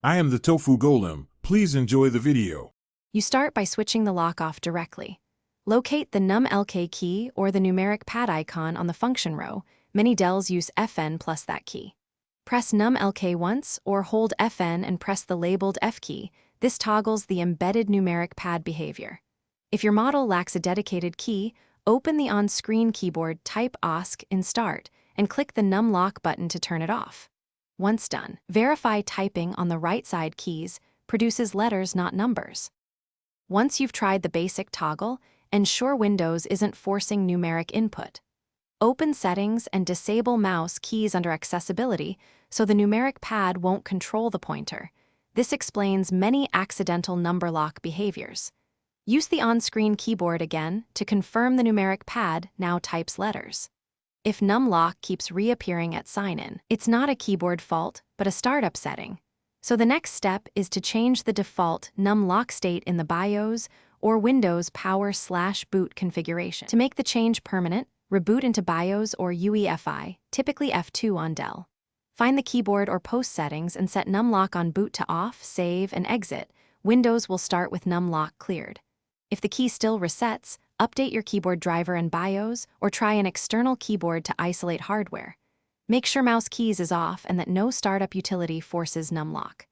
I am the Tofu Golem. Please enjoy the video. You start by switching the lock off directly. Locate the num-lk key or the numeric pad icon on the function row. Many Dells use Fn plus that key. Press num-lk once or hold Fn and press the labeled F key. This toggles the embedded numeric pad behavior. If your model lacks a dedicated key, open the on-screen keyboard, type OSC in Start, and click the num lock button to turn it off. Once done, verify typing on the right side keys produces letters, not numbers. Once you've tried the basic toggle, ensure Windows isn't forcing numeric input. Open Settings and disable mouse keys under Accessibility so the numeric pad won't control the pointer. This explains many accidental number lock behaviors. Use the on-screen keyboard again to confirm the numeric pad now types letters. If num lock keeps reappearing at sign-in, it's not a keyboard fault, but a startup setting. So the next step is to change the default num lock state in the BIOS or Windows power/boot configuration. To make the change permanent, reboot into BIOS or UEFI, typically F2 on Dell. Find the keyboard or post settings and set num lock on boot to off, save, and exit. Windows will start with num lock cleared. If the key still resets, update your keyboard driver and BIOS or try an external keyboard to isolate hardware. Make sure mouse keys is off and that no startup utility forces num lock.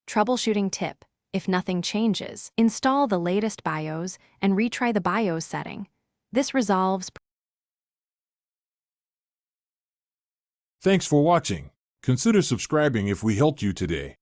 Troubleshooting tip: if nothing changes, install the latest BIOS and retry the BIOS setting. This resolves. Thanks for watching. Consider subscribing if we helped you today.